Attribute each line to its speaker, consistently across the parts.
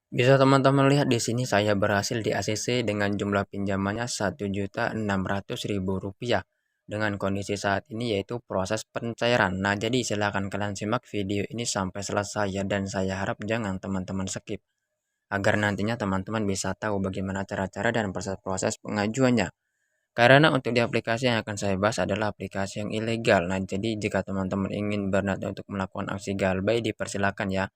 Speaker 1: Bisa teman-teman lihat di sini saya berhasil di ACC dengan jumlah pinjamannya Rp1.600.000 dengan kondisi saat ini yaitu proses pencairan. Nah, jadi silakan kalian simak video ini sampai selesai ya, dan saya harap jangan teman-teman skip agar nantinya teman-teman bisa tahu bagaimana cara-cara dan proses-proses pengajuannya. Karena untuk di aplikasi yang akan saya bahas adalah aplikasi yang ilegal. Nah, jadi jika teman-teman ingin berniat untuk melakukan aksi galbay dipersilakan ya.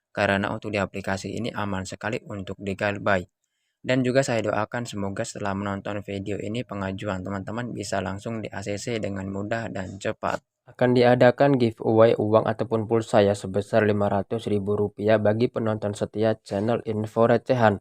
Speaker 1: Karena untuk di aplikasi ini aman sekali untuk digalbay. Dan juga saya doakan semoga setelah menonton video ini pengajuan teman-teman bisa langsung di ACC dengan mudah dan cepat. Akan diadakan giveaway uang ataupun pulsa ya sebesar Rp500.000 bagi penonton setia channel Info Recehan.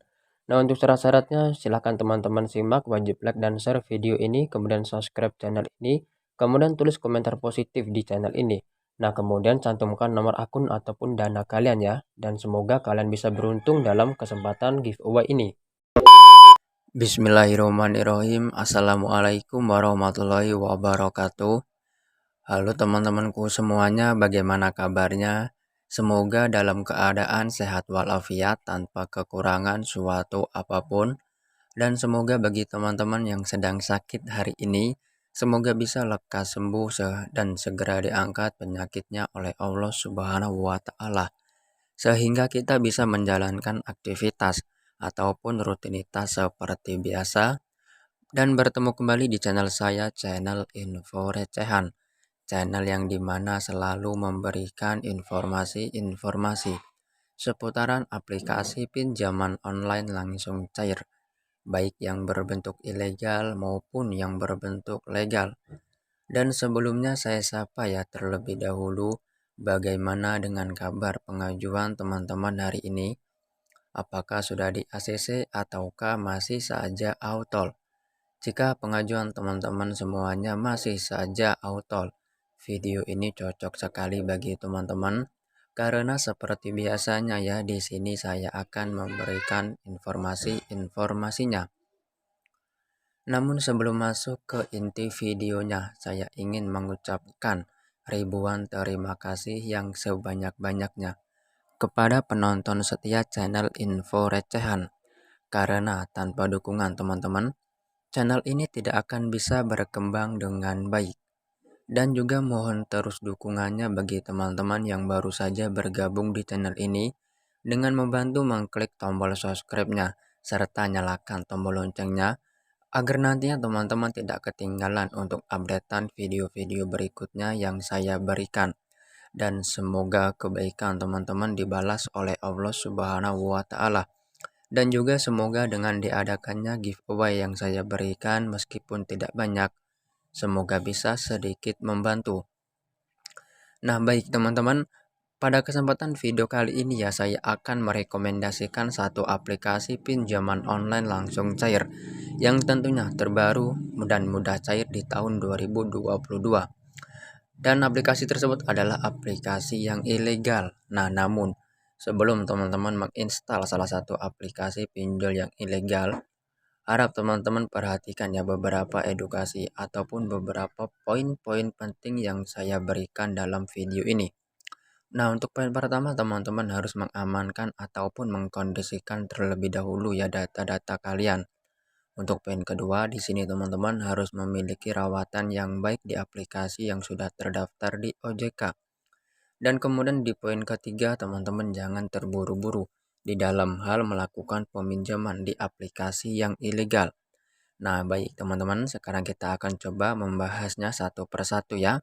Speaker 1: Nah, untuk syarat-syaratnya silahkan teman-teman simak, wajib like dan share video ini, kemudian subscribe channel ini, kemudian tulis komentar positif di channel ini. Nah, kemudian cantumkan nomor akun ataupun dana kalian ya, dan semoga kalian bisa beruntung dalam kesempatan giveaway ini. Bismillahirrahmanirrahim. Assalamualaikum warahmatullahi wabarakatuh. Halo teman-temanku semuanya, bagaimana kabarnya? Semoga dalam keadaan sehat walafiat tanpa kekurangan suatu apapun. Dan semoga bagi teman-teman yang sedang sakit hari ini, semoga bisa lekas sembuh dan segera diangkat penyakitnya oleh Allah Subhanahu wa Ta'ala, sehingga kita bisa menjalankan aktivitas ataupun rutinitas seperti biasa. Dan bertemu kembali di channel saya, channel Info Recehan, channel yang dimana selalu memberikan informasi-informasi seputaran aplikasi pinjaman online langsung cair, baik yang berbentuk ilegal maupun yang berbentuk legal. Dan sebelumnya saya sapa ya terlebih dahulu, bagaimana dengan kabar pengajuan teman-teman hari ini? Apakah sudah di ACC ataukah masih saja autol? Jika pengajuan teman-teman semuanya masih saja autol, video ini cocok sekali bagi teman-teman karena seperti biasanya ya, di sini saya akan memberikan informasi-informasinya. Namun sebelum masuk ke inti videonya, saya ingin mengucapkan ribuan terima kasih yang sebanyak-banyaknya kepada penonton setia channel Info Recehan. Karena tanpa dukungan teman-teman, channel ini tidak akan bisa berkembang dengan baik. Dan juga mohon terus dukungannya bagi teman-teman yang baru saja bergabung di channel ini dengan membantu mengklik tombol subscribe-nya serta nyalakan tombol loncengnya agar nantinya teman-teman tidak ketinggalan untuk updatean video-video berikutnya yang saya berikan. Dan semoga kebaikan teman-teman dibalas oleh Allah Subhanahu wa Ta'ala. Dan juga semoga dengan diadakannya giveaway yang saya berikan meskipun tidak banyak, semoga bisa sedikit membantu. Nah, baik teman-teman, pada kesempatan video kali ini ya saya akan merekomendasikan satu aplikasi pinjaman online langsung cair yang tentunya terbaru dan mudah cair di tahun 2022. Dan aplikasi tersebut adalah aplikasi yang ilegal. Nah, namun sebelum teman-teman menginstal salah satu aplikasi pinjol yang ilegal, harap teman-teman perhatikan ya beberapa edukasi ataupun beberapa poin-poin penting yang saya berikan dalam video ini. Nah, untuk poin pertama, teman-teman harus mengamankan ataupun mengkondisikan terlebih dahulu ya data-data kalian. Untuk poin kedua, di sini teman-teman harus memiliki rawatan yang baik di aplikasi yang sudah terdaftar di OJK. Dan kemudian di poin ketiga, teman-teman jangan terburu-buru di dalam hal melakukan peminjaman di aplikasi yang ilegal. Nah, baik teman-teman, sekarang kita akan coba membahasnya satu persatu ya.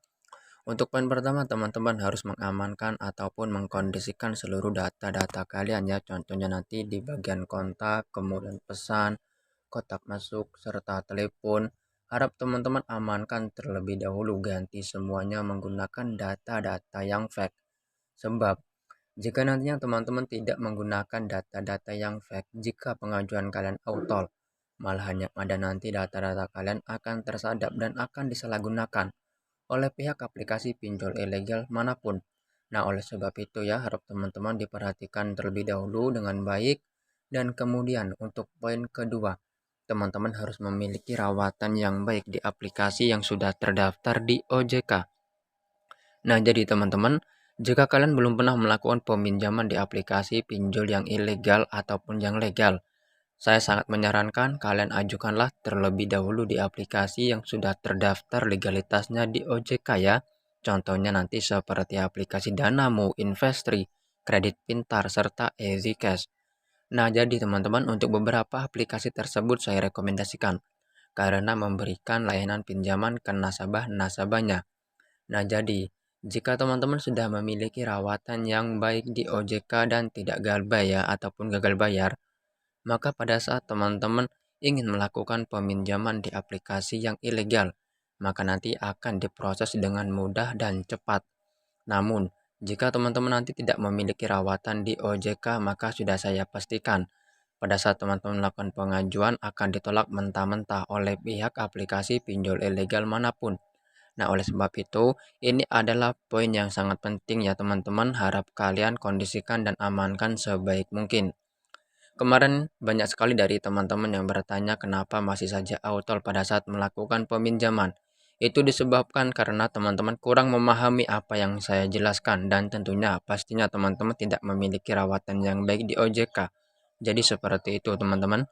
Speaker 1: Untuk poin pertama, teman-teman harus mengamankan ataupun mengkondisikan seluruh data-data kalian ya. Contohnya nanti di bagian kontak, kemudian pesan, kotak masuk, serta telepon. Harap teman-teman amankan terlebih dahulu, ganti semuanya menggunakan data-data yang fake. Sebab, jika nantinya teman-teman tidak menggunakan data-data yang fake, jika pengajuan kalian autol, malah hanya ada nanti data-data kalian akan tersadap dan akan disalahgunakan oleh pihak aplikasi pinjol ilegal manapun. Nah, oleh sebab itu ya, harap teman-teman diperhatikan terlebih dahulu dengan baik. Dan kemudian untuk poin kedua, teman-teman harus memiliki rawatan yang baik di aplikasi yang sudah terdaftar di OJK. Nah, jadi teman-teman, Jika kalian belum pernah melakukan peminjaman di aplikasi pinjol yang ilegal ataupun yang legal, saya sangat menyarankan kalian ajukanlah terlebih dahulu di aplikasi yang sudah terdaftar legalitasnya di OJK ya. Contohnya nanti seperti aplikasi Danamu, Investri, Kredit Pintar, serta EasyCash. Nah, jadi teman-teman untuk beberapa aplikasi tersebut saya rekomendasikan karena memberikan layanan pinjaman ke nasabah-nasabahnya. Nah, jadi jika teman-teman sudah memiliki rawatan yang baik di OJK dan tidak galbay ya ataupun gagal bayar, maka pada saat teman-teman ingin melakukan peminjaman di aplikasi yang ilegal, maka nanti akan diproses dengan mudah dan cepat. Namun, jika teman-teman nanti tidak memiliki rawatan di OJK, maka sudah saya pastikan pada saat teman-teman melakukan pengajuan akan ditolak mentah-mentah oleh pihak aplikasi pinjol ilegal manapun. Nah, oleh sebab itu, ini adalah poin yang sangat penting ya teman-teman, harap kalian kondisikan dan amankan sebaik mungkin. Kemarin banyak sekali dari teman-teman yang bertanya kenapa masih saja autol pada saat melakukan peminjaman. Itu disebabkan karena teman-teman kurang memahami apa yang saya jelaskan dan tentunya pastinya teman-teman tidak memiliki rawatan yang baik di OJK. Jadi seperti itu teman-teman.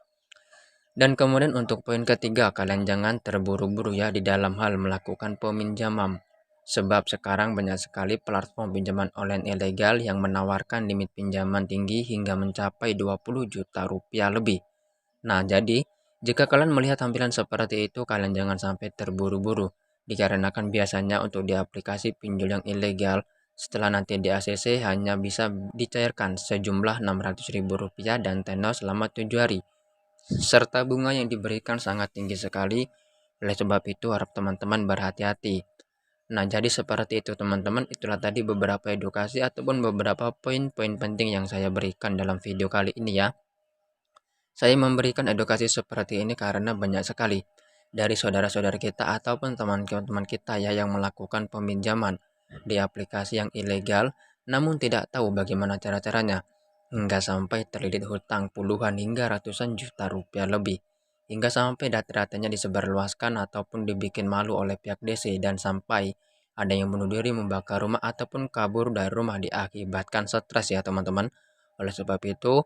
Speaker 1: Dan kemudian untuk poin ketiga, kalian jangan terburu-buru ya di dalam hal melakukan peminjaman. Sebab sekarang banyak sekali platform pinjaman online ilegal yang menawarkan limit pinjaman tinggi hingga mencapai 20 juta rupiah lebih. Nah, jadi jika kalian melihat tampilan seperti itu, kalian jangan sampai terburu-buru. Dikarenakan biasanya untuk di aplikasi pinjol yang ilegal, setelah nanti di ACC hanya bisa dicairkan sejumlah Rp600.000 dan tenor selama 7 hari. Serta bunga yang diberikan sangat tinggi sekali. Oleh sebab itu harap teman-teman berhati-hati. Nah, jadi seperti itu teman-teman, itulah tadi beberapa edukasi ataupun beberapa poin-poin penting yang saya berikan dalam video kali ini ya. Saya memberikan edukasi seperti ini karena banyak sekali dari saudara-saudara kita ataupun teman-teman kita ya yang melakukan peminjaman di aplikasi yang ilegal namun tidak tahu bagaimana cara-caranya hingga sampai terlilit hutang puluhan hingga ratusan juta rupiah lebih hingga sampai data-datanya disebarluaskan ataupun dibikin malu oleh pihak DC dan sampai ada yang bunuh diri membakar rumah ataupun kabur dari rumah diakibatkan stres ya teman-teman. Oleh sebab itu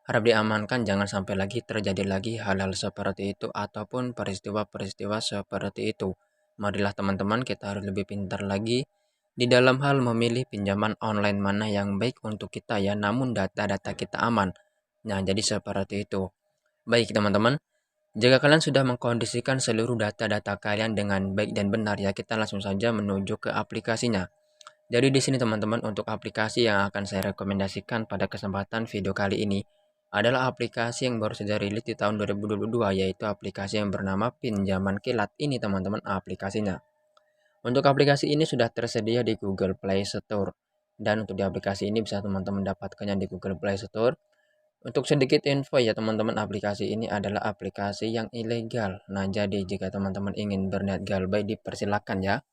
Speaker 1: harap diamankan jangan sampai lagi terjadi lagi hal-hal seperti itu ataupun peristiwa-peristiwa seperti itu. Marilah teman-teman kita harus lebih pintar lagi di dalam hal memilih pinjaman online mana yang baik untuk kita ya, namun data-data kita aman. Nah, jadi seperti itu. Baik teman-teman, jika kalian sudah mengkondisikan seluruh data-data kalian dengan baik dan benar ya, kita langsung saja menuju ke aplikasinya. Jadi di sini teman-teman untuk aplikasi yang akan saya rekomendasikan pada kesempatan video kali ini adalah aplikasi yang baru saja rilis di tahun 2022 yaitu aplikasi yang bernama Pinjaman Kilat. Ini teman-teman aplikasinya. Untuk aplikasi ini sudah tersedia di Google Play Store dan untuk di aplikasi ini bisa teman-teman dapatkannya di Google Play Store. Untuk sedikit info ya teman-teman, aplikasi ini adalah aplikasi yang ilegal. Nah, jadi jika teman-teman ingin berniat galbay dipersilakan ya.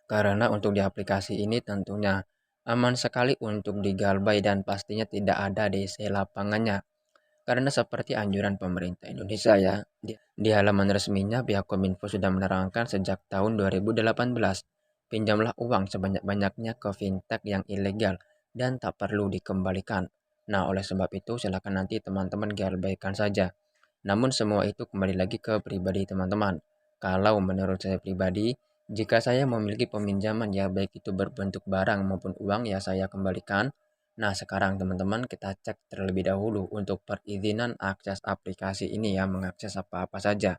Speaker 1: Karena untuk di aplikasi ini tentunya aman sekali untuk digalbay dan pastinya tidak ada DC lapangannya. Karena seperti anjuran pemerintah Indonesia ya, di halaman resminya pihak Kominfo sudah menerangkan sejak tahun 2018, pinjamlah uang sebanyak-banyaknya ke fintech yang ilegal dan tak perlu dikembalikan. Nah, oleh sebab itu silakan nanti teman-teman galbaikan saja. Namun semua itu kembali lagi ke pribadi teman-teman. Kalau menurut saya pribadi, jika saya memiliki peminjaman ya baik itu berbentuk barang maupun uang ya saya kembalikan. Nah, sekarang teman-teman kita cek terlebih dahulu untuk perizinan akses aplikasi ini ya, mengakses apa-apa saja.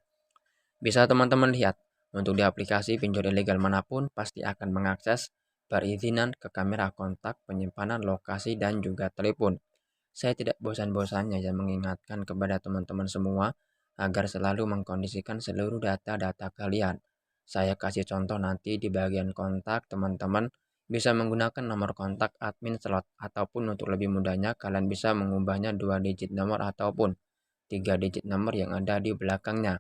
Speaker 1: Bisa teman-teman lihat, untuk di aplikasi pinjol ilegal manapun pasti akan mengakses perizinan ke kamera kontak, penyimpanan lokasi, dan juga telepon. Saya tidak bosan-bosannya ya mengingatkan kepada teman-teman semua agar selalu mengkondisikan seluruh data-data kalian. Saya kasih contoh nanti di bagian kontak teman-teman bisa menggunakan nomor kontak admin slot ataupun untuk lebih mudahnya kalian bisa mengubahnya 2 digit nomor ataupun 3 digit nomor yang ada di belakangnya.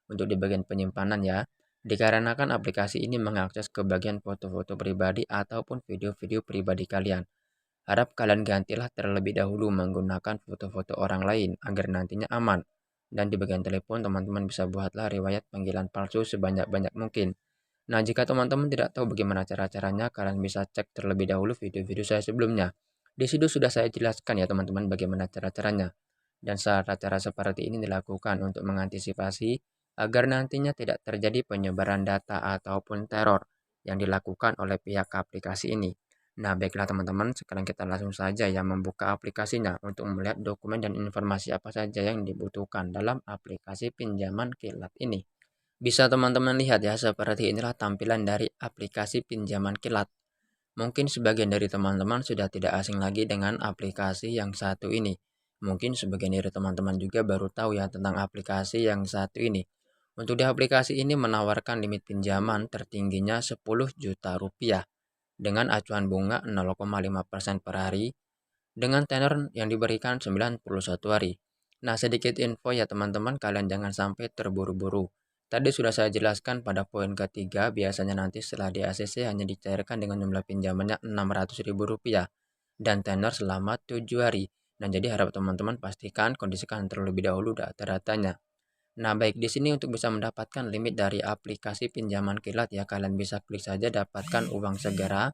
Speaker 1: Untuk di bagian penyimpanan ya, dikarenakan aplikasi ini mengakses ke bagian foto-foto pribadi ataupun video-video pribadi kalian. Harap kalian gantilah terlebih dahulu menggunakan foto-foto orang lain agar nantinya aman. Dan di bagian telepon teman-teman bisa buatlah riwayat panggilan palsu sebanyak-banyak mungkin. Nah, jika teman-teman tidak tahu bagaimana cara-caranya, kalian bisa cek terlebih dahulu video-video saya sebelumnya. Di situ sudah saya jelaskan ya teman-teman bagaimana cara-caranya. Dan cara-cara seperti ini dilakukan untuk mengantisipasi agar nantinya tidak terjadi penyebaran data ataupun teror yang dilakukan oleh pihak aplikasi ini. Nah, baiklah teman-teman, sekarang kita langsung saja ya membuka aplikasinya untuk melihat dokumen dan informasi apa saja yang dibutuhkan dalam aplikasi pinjaman kilat ini. Bisa teman-teman lihat ya, seperti inilah tampilan dari aplikasi pinjaman kilat. Mungkin sebagian dari teman-teman sudah tidak asing lagi dengan aplikasi yang satu ini. Mungkin sebagian dari teman-teman juga baru tahu ya tentang aplikasi yang satu ini. Untuk di aplikasi ini menawarkan limit pinjaman tertingginya 10 juta rupiah dengan acuan bunga 0,5% per hari dengan tenor yang diberikan 91 hari. Nah, sedikit info ya teman-teman, kalian jangan sampai terburu-buru. Tadi sudah saya jelaskan pada poin ketiga, biasanya nanti setelah di ACC hanya dicairkan dengan jumlah pinjamannya Rp600.000 dan tenor selama 7 hari. Nah, jadi harap teman-teman pastikan kondisikan terlebih dahulu data-datanya. Nah, baik di sini untuk bisa mendapatkan limit dari aplikasi pinjaman kilat ya, kalian bisa klik saja dapatkan uang segera.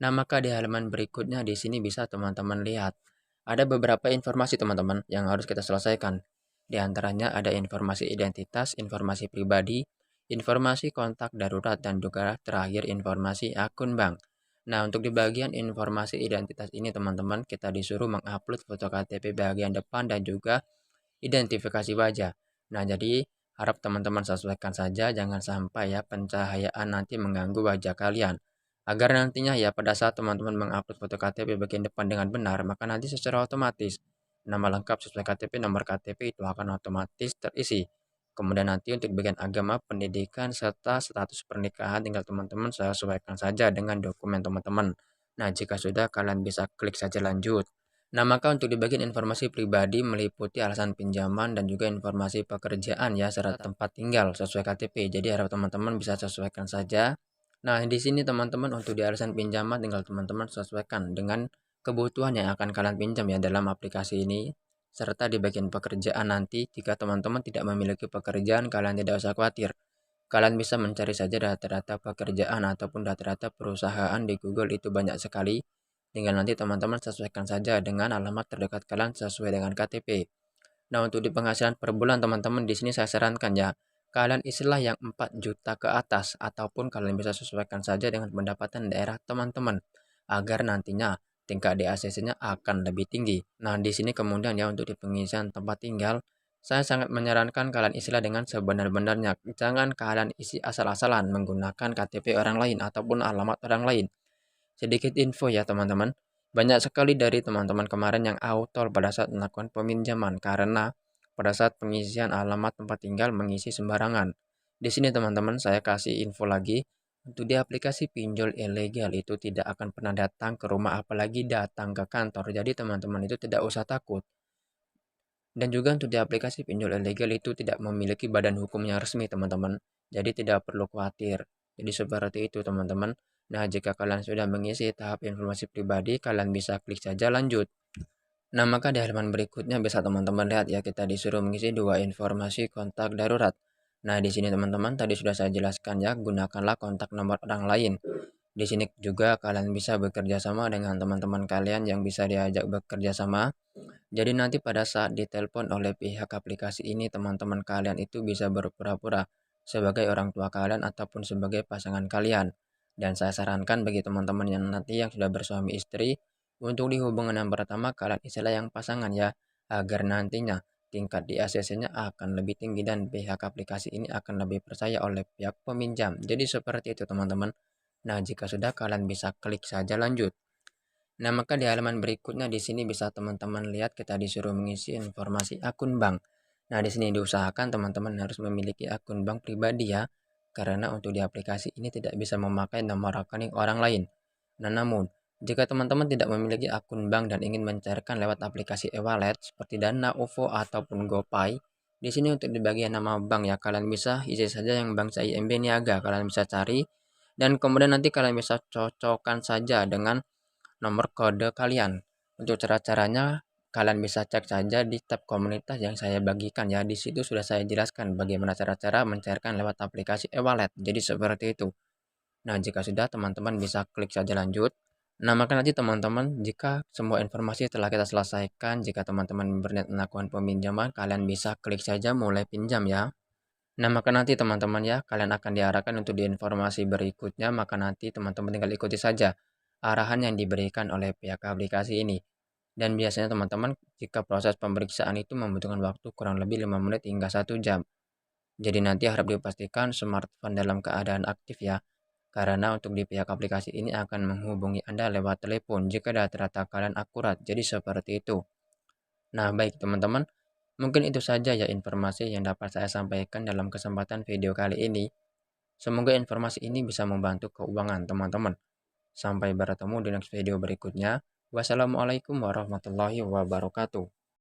Speaker 1: Nah, maka di halaman berikutnya di sini bisa teman-teman lihat. Ada beberapa informasi teman-teman yang harus kita selesaikan. Di antaranya ada informasi identitas, informasi pribadi, informasi kontak darurat, dan juga terakhir informasi akun bank. Nah, untuk di bagian informasi identitas ini teman-teman kita disuruh mengupload foto KTP bagian depan dan juga identifikasi wajah. Nah, jadi harap teman-teman sesuaikan saja, jangan sampai ya pencahayaan nanti mengganggu wajah kalian. Agar nantinya ya pada saat teman-teman mengupload foto KTP bagian depan dengan benar, maka nanti secara otomatis nama lengkap sesuai KTP, nomor KTP itu akan otomatis terisi. Kemudian nanti untuk bagian agama, pendidikan, serta status pernikahan tinggal teman-teman sesuaikan saja dengan dokumen teman-teman. Nah, jika sudah kalian bisa klik saja lanjut. Nah, maka untuk di bagian informasi pribadi meliputi alasan pinjaman dan juga informasi pekerjaan ya serta tempat tinggal sesuai KTP. Jadi harap teman-teman bisa sesuaikan saja. Nah, di sini teman-teman untuk di alasan pinjaman tinggal teman-teman sesuaikan dengan kebutuhan yang akan kalian pinjam ya dalam aplikasi ini. Serta di bagian pekerjaan nanti jika teman-teman tidak memiliki pekerjaan kalian tidak usah khawatir. Kalian bisa mencari saja data-data pekerjaan ataupun data-data perusahaan di Google itu banyak sekali. Tinggal nanti teman-teman sesuaikan saja dengan alamat terdekat kalian sesuai dengan KTP. Nah, untuk di penghasilan per bulan teman-teman di sini saya sarankan ya, kalian isilah yang 4 juta ke atas ataupun kalian bisa sesuaikan saja dengan pendapatan daerah teman-teman agar nantinya tingkat DACC-nya akan lebih tinggi. Nah, di sini kemudian ya untuk di pengisian tempat tinggal, saya sangat menyarankan kalian isilah dengan sebenar-benarnya. Jangan kalian isi asal-asalan menggunakan KTP orang lain ataupun alamat orang lain. Sedikit info ya teman-teman, banyak sekali dari teman-teman kemarin yang auto pada saat melakukan peminjaman karena pada saat pengisian alamat tempat tinggal mengisi sembarangan. Di sini teman-teman saya kasih info lagi, untuk di aplikasi pinjol ilegal itu tidak akan pernah datang ke rumah apalagi datang ke kantor. Jadi teman-teman itu tidak usah takut. Dan juga untuk di aplikasi pinjol ilegal itu tidak memiliki badan hukum yang resmi teman-teman. Jadi tidak perlu khawatir. Jadi seperti itu teman-teman. Nah, jika kalian sudah mengisi tahap informasi pribadi, kalian bisa klik saja lanjut. Nah, maka di halaman berikutnya bisa teman-teman lihat ya, kita disuruh mengisi dua informasi kontak darurat. Nah, di sini teman-teman tadi sudah saya jelaskan ya, gunakanlah kontak nomor orang lain. Di sini juga kalian bisa bekerja sama dengan teman-teman kalian yang bisa diajak bekerja sama. Jadi nanti pada saat ditelepon oleh pihak aplikasi ini, teman-teman kalian itu bisa berpura-pura sebagai orang tua kalian ataupun sebagai pasangan kalian. Dan saya sarankan bagi teman-teman yang nanti yang sudah bersuami istri, untuk di hubungan yang pertama kalian istilah yang pasangan ya, agar nantinya tingkat di ACC-nya akan lebih tinggi dan pihak aplikasi ini akan lebih percaya oleh pihak peminjam. Jadi seperti itu teman-teman. Nah, jika sudah kalian bisa klik saja lanjut. Nah, maka di halaman berikutnya di sini bisa teman-teman lihat kita disuruh mengisi informasi akun bank. Nah, di sini diusahakan teman-teman harus memiliki akun bank pribadi ya, karena untuk di aplikasi ini tidak bisa memakai nomor rekening orang lain. Nah, namun jika teman-teman tidak memiliki akun bank dan ingin mencairkan lewat aplikasi e-wallet seperti Dana, OVO ataupun GoPay, di sini untuk di bagian nama bank ya kalian bisa isi saja yang bank CIMB Niaga, kalian bisa cari dan kemudian nanti kalian bisa cocokkan saja dengan nomor kode kalian. Untuk cara-caranya, kalian bisa cek saja di tab komunitas yang saya bagikan ya. Di situ sudah saya jelaskan bagaimana cara-cara mencairkan lewat aplikasi e-wallet. Jadi seperti itu. Nah, jika sudah, teman-teman bisa klik saja lanjut. Nah, maka nanti teman-teman, jika semua informasi telah kita selesaikan, jika teman-teman berniat melakukan peminjaman, kalian bisa klik saja mulai pinjam ya. Nah, maka nanti teman-teman ya, kalian akan diarahkan untuk di informasi berikutnya, maka nanti teman-teman tinggal ikuti saja arahan yang diberikan oleh pihak aplikasi ini. Dan biasanya teman-teman, jika proses pemeriksaan itu membutuhkan waktu kurang lebih 5 menit hingga 1 jam. Jadi nanti harap dipastikan smartphone dalam keadaan aktif ya, karena untuk di pihak aplikasi ini akan menghubungi Anda lewat telepon jika data-data kalian akurat. Jadi seperti itu. Nah, baik teman-teman, mungkin itu saja ya informasi yang dapat saya sampaikan dalam kesempatan video kali ini. Semoga informasi ini bisa membantu keuangan teman-teman. Sampai bertemu di next video berikutnya. Wassalamualaikum warahmatullahi wabarakatuh.